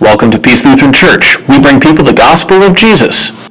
Welcome to Peace Lutheran Church. We bring people the gospel of Jesus.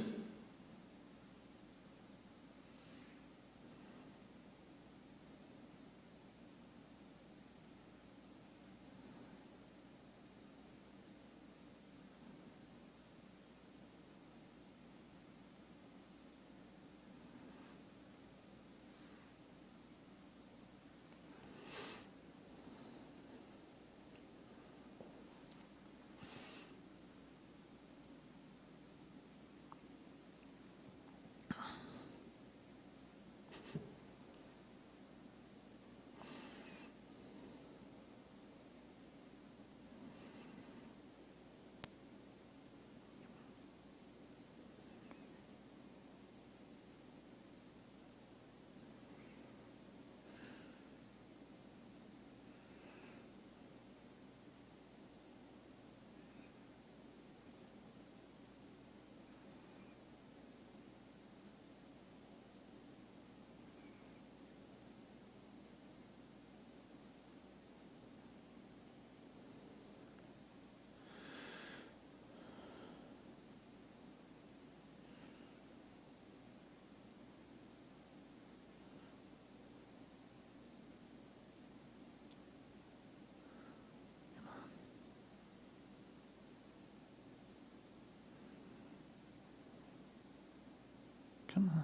Come on.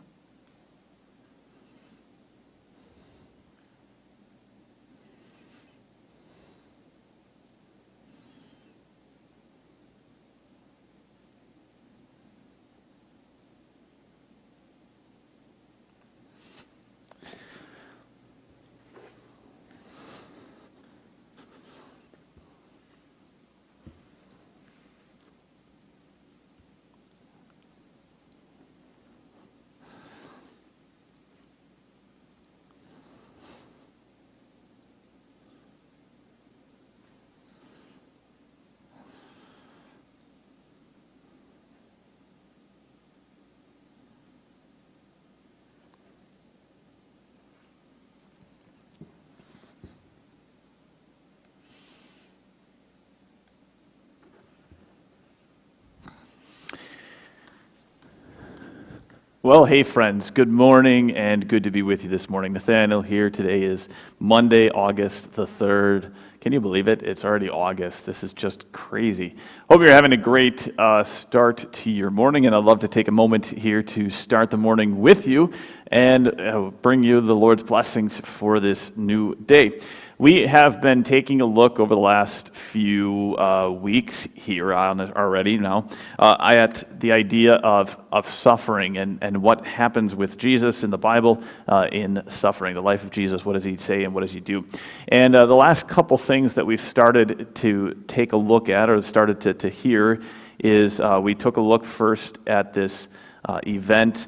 Well, hey friends, good morning and good to be with you this morning. Nathaniel here. Today is Monday, August the 3rd. Can you believe it? It's already August. This is just crazy. Hope you're having a great start to your morning, and I'd love to take a moment here to start the morning with you and bring you the Lord's blessings for this new day. We have been taking a look over the last few weeks here on it already now at the idea of suffering and what happens with Jesus in the Bible in suffering, the life of Jesus. What does he say and what does he do? And the last couple things that we've started to take a look at or started to hear is we took a look first at this event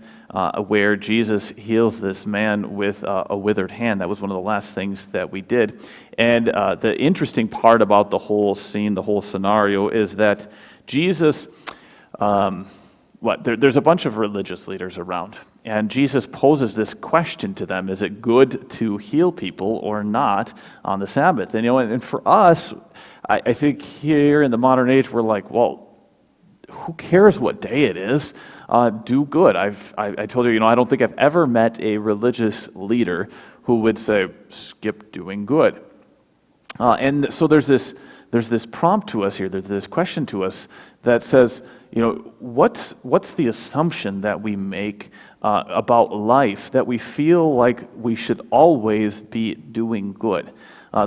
where Jesus heals this man with a withered hand. That was one of the last things that we did. And the interesting part about the whole scene, the whole scenario, is that Jesus, there's a bunch of religious leaders around, and Jesus poses this question to them: is it good to heal people or not on the Sabbath? And and for us, I think here in the modern age, we're like, well, who cares what day it is? Do good. I told you, I don't think I've ever met a religious leader who would say, skip doing good. And so there's this prompt to us here. There's this question to us that says, what's the assumption that we make about life that we feel like we should always be doing good?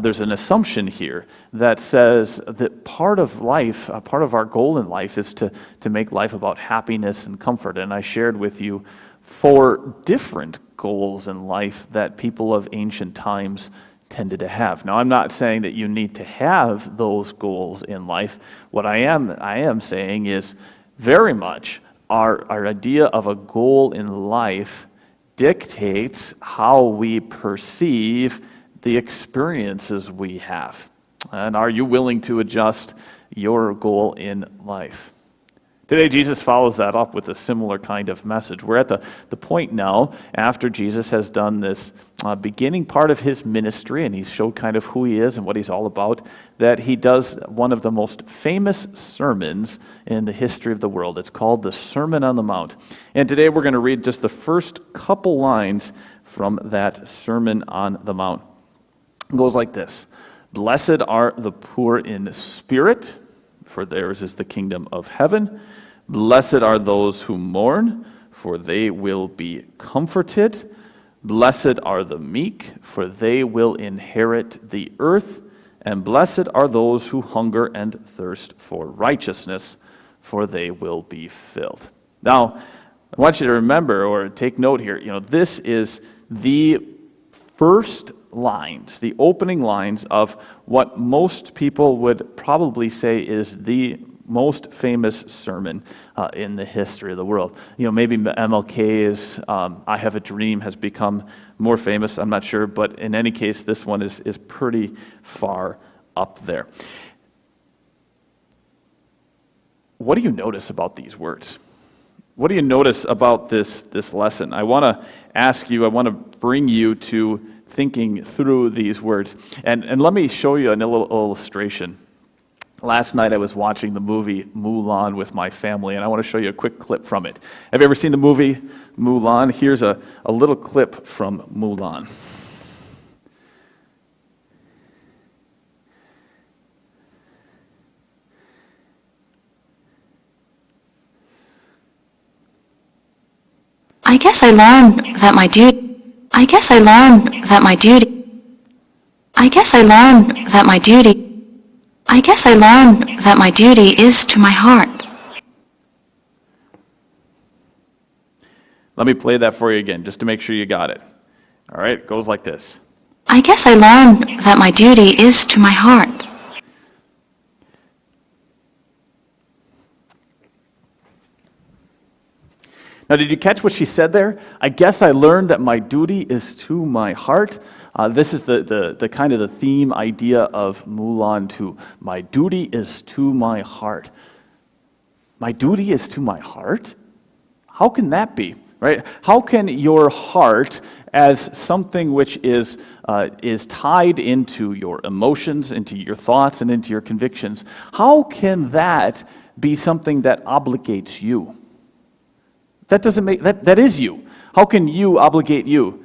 There's an assumption here that says that part of life, part of our goal in life is to make life about happiness and comfort. And I shared with you 4 different goals in life that people of ancient times tended to have. Now, I'm not saying that you need to have those goals in life. What I am saying is very much our idea of a goal in life dictates how we perceive the experiences we have. And are you willing to adjust your goal in life? Today, Jesus follows that up with a similar kind of message. We're at the point now, after Jesus has done this beginning part of his ministry, and he's showed kind of who he is and what he's all about, that he does one of the most famous sermons in the history of the world. It's called the Sermon on the Mount. And today we're going to read just the first couple lines from that Sermon on the Mount. It goes like this: "Blessed are the poor in spirit, for theirs is the kingdom of heaven. Blessed are those who mourn, for they will be comforted. Blessed are the meek, for they will inherit the earth. And blessed are those who hunger and thirst for righteousness, for they will be filled." Now, I want you to remember or take note here, this is the first lines, the opening lines of what most people would probably say is the most famous sermon in the history of the world. Maybe MLK's "I Have a Dream" has become more famous, I'm not sure, but in any case, this one is pretty far up there. What do you notice about these words? What do you notice about this lesson? I want to ask you, I want to bring you to thinking through these words. And let me show you a little illustration. Last night I was watching the movie Mulan with my family, and I want to show you a quick clip from it. Have you ever seen the movie Mulan? Here's a little clip from Mulan. I guess I learned that my duty is to my heart. Let me play that for you again, just to make sure you got it. All right, it goes like this. I guess I learned that my duty is to my heart. Now, did you catch what she said there? I guess I learned that my duty is to my heart. This is the kind of the theme idea of Mulan 2. My duty is to my heart. My duty is to my heart? How can that be, right? How can your heart, as something which is tied into your emotions, into your thoughts, and into your convictions, how can that be something that obligates you? That doesn't make that is you. How can you obligate you?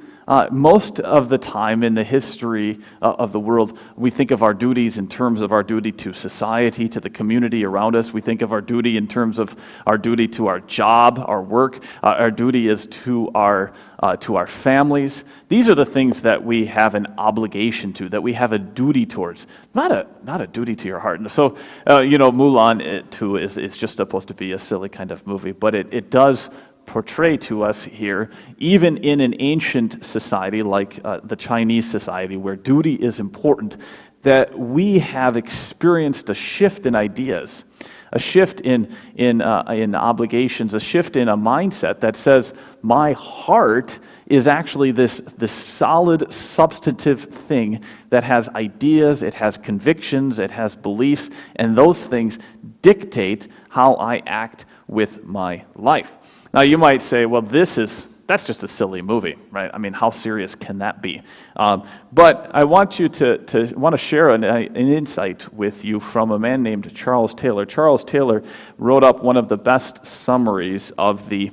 Most of the time in the history of the world, we think of our duties in terms of our duty to society, to the community around us. We think of our duty in terms of our duty to our job, our work. Our duty is to our families. These are the things that we have an obligation to, that we have a duty towards, not a duty to your heart. And so, Mulan too is just supposed to be a silly kind of movie, but it does portray to us here, even in an ancient society like the Chinese society, where duty is important, that we have experienced a shift in ideas, a shift in obligations, a shift in a mindset that says my heart is actually this solid, substantive thing that has ideas, it has convictions, it has beliefs, and those things dictate how I act with my life. Now, you might say, well, that's just a silly movie, right? I mean, how serious can that be? But I want you to share an insight with you from a man named Charles Taylor. Charles Taylor wrote up one of the best summaries of the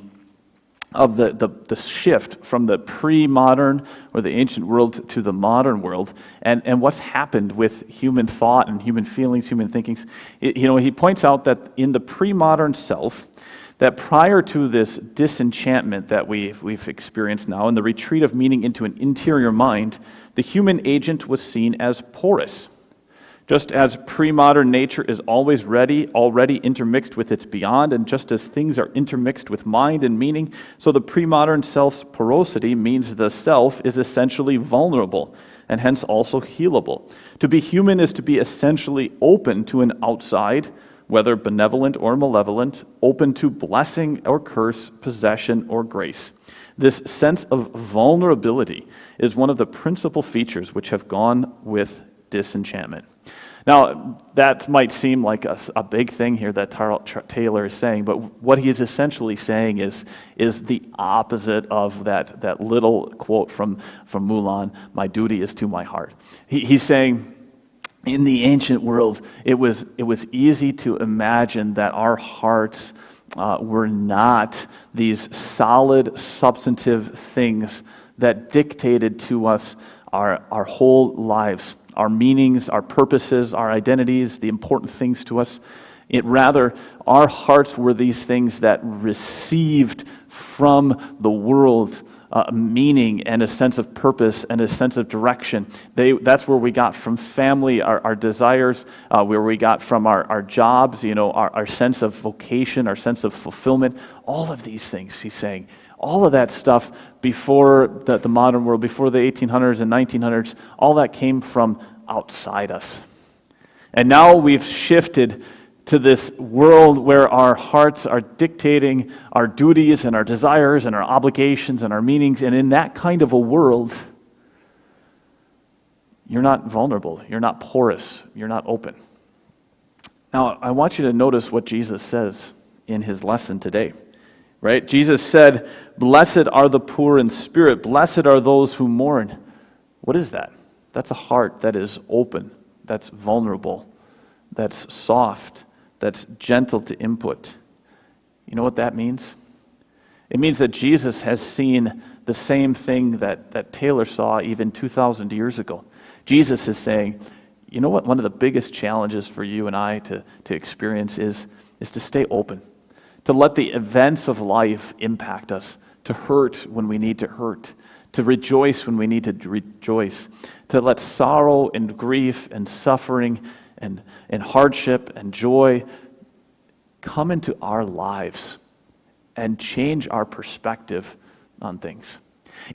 shift from the pre-modern or the ancient world to the modern world, and what's happened with human thought and human feelings, human thinkings. He points out that in the pre-modern self, that prior to this disenchantment that we've experienced now, and the retreat of meaning into an interior mind, the human agent was seen as porous. Just as pre-modern nature is always already intermixed with its beyond, and just as things are intermixed with mind and meaning, so the pre-modern self's porosity means the self is essentially vulnerable, and hence also healable. To be human is to be essentially open to an outside, whether benevolent or malevolent, open to blessing or curse, possession or grace. This sense of vulnerability is one of the principal features which have gone with disenchantment. Now, that might seem like a big thing here that Taylor is saying, but what he is essentially saying is the opposite of that little quote from Mulan, "My duty is to my heart." He's saying, in the ancient world, it was easy to imagine that our hearts were not these solid, substantive things that dictated to us our whole lives, our meanings, our purposes, our identities, the important things to us. Rather, our hearts were these things that received from the world meaning and a sense of purpose and a sense of direction. That's where we got from family, our desires, where we got from our jobs, our sense of vocation, our sense of fulfillment. All of these things, he's saying, all of that stuff before the modern world, before the 1800s and 1900s, all that came from outside us. And now we've shifted to this world where our hearts are dictating our duties and our desires and our obligations and our meanings. And in that kind of a world, you're not vulnerable, you're not porous, you're not open. Now, I want you to notice what Jesus says in his lesson today. Right? Jesus said, "Blessed are the poor in spirit, blessed are those who mourn." What is that? That's a heart that is open, that's vulnerable, that's soft, that's gentle to input. You know what that means? It means that Jesus has seen the same thing that Taylor saw even 2,000 years ago. Jesus is saying, you know what one of the biggest challenges for you and I to experience is to stay open, to let the events of life impact us, to hurt when we need to hurt, to rejoice when we need to rejoice, to let sorrow and grief and suffering and hardship and joy come into our lives and change our perspective on things.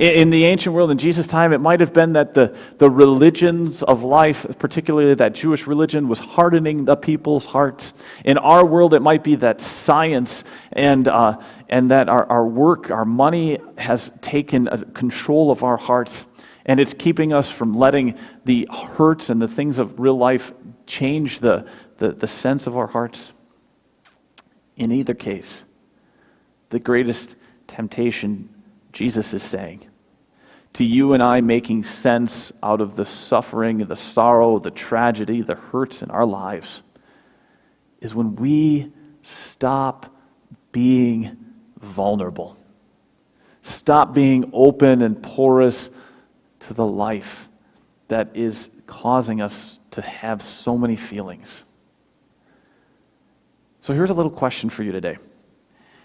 In the ancient world, in Jesus' time, it might have been that the religions of life, particularly that Jewish religion, was hardening the people's hearts. In our world, it might be that science and that our work, our money has taken control of our hearts, and it's keeping us from letting the hurts and the things of real life change the sense of our hearts. In either case, the greatest temptation, Jesus is saying, to you and I making sense out of the suffering, the sorrow, the tragedy, the hurts in our lives, is when we stop being vulnerable. Stop being open and porous to the life that is causing us to have so many feelings. So here's a little question for you today.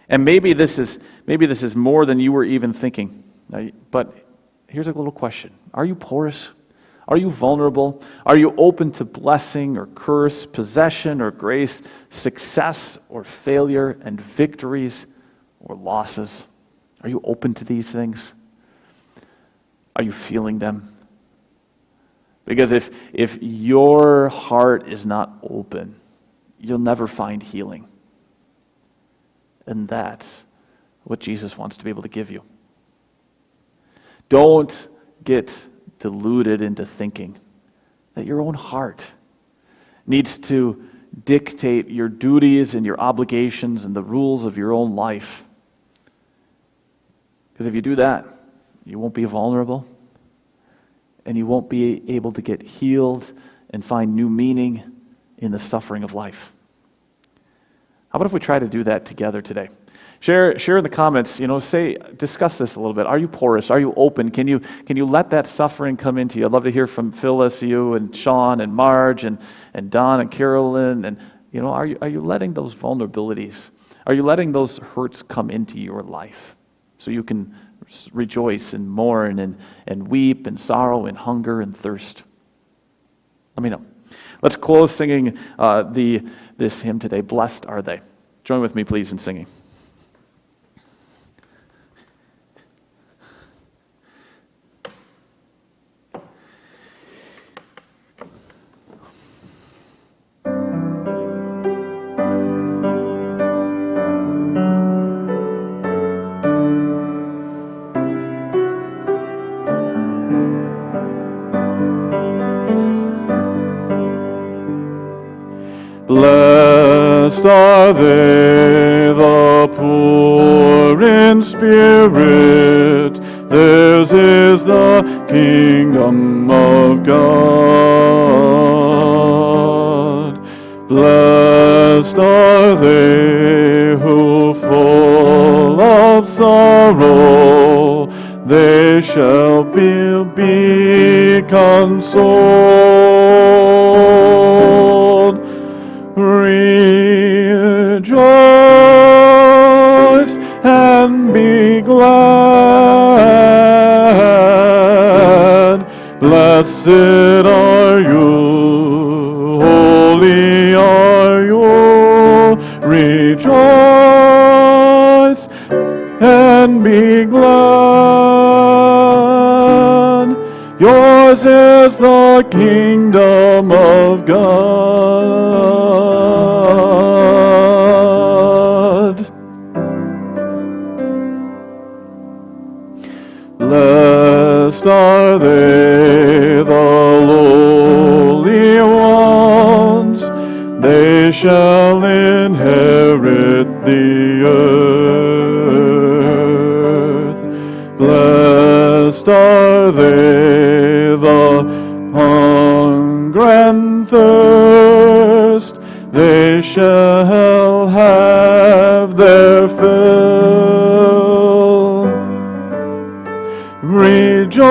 And maybe this is more than you were even thinking. But here's a little question. Are you porous? Are you vulnerable? Are you open to blessing or curse, possession or grace, success or failure, and victories or losses? Are you open to these things? Are you feeling them? Because if your heart is not open, you'll never find healing. And that's what Jesus wants to be able to give you. Don't get deluded into thinking that your own heart needs to dictate your duties and your obligations and the rules of your own life. Because if you do that, you won't be vulnerable, and you won't be able to get healed and find new meaning in the suffering of life. How about if we try to do that together today? Share in the comments, discuss this a little bit. Are you porous? Are you open? Can you let that suffering come into you? I'd love to hear from Phil SU and Sean and Marge and Don and Carolyn. And are you letting those vulnerabilities, are you letting those hurts come into your life so you can rejoice and mourn and weep and sorrow and hunger and thirst? Let me know. Let's close singing this hymn today, Blessed Are They. Join with me, please, in singing. Blessed are they, the poor in spirit, theirs is the kingdom of God. Blessed are they who, full of sorrow, they shall be consoled. Rejoice and be glad. Blessed are you, holy are you. Rejoice and be glad. Yours is the kingdom of God. Blessed are they, the lowly ones, they shall inherit the earth. Blessed are they, the hunger and thirst, they shall have their fill. Rejoice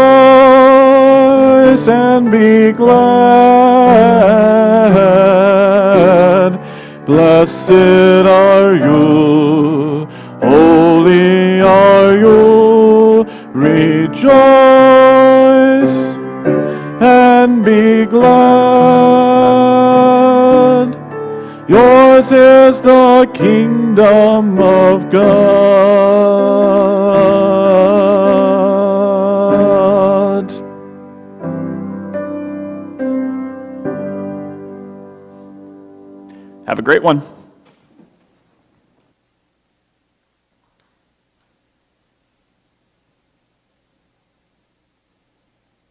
and be glad. Blessed are you, holy are you. Rejoice and be glad. Yours is the kingdom of God. Have a great one.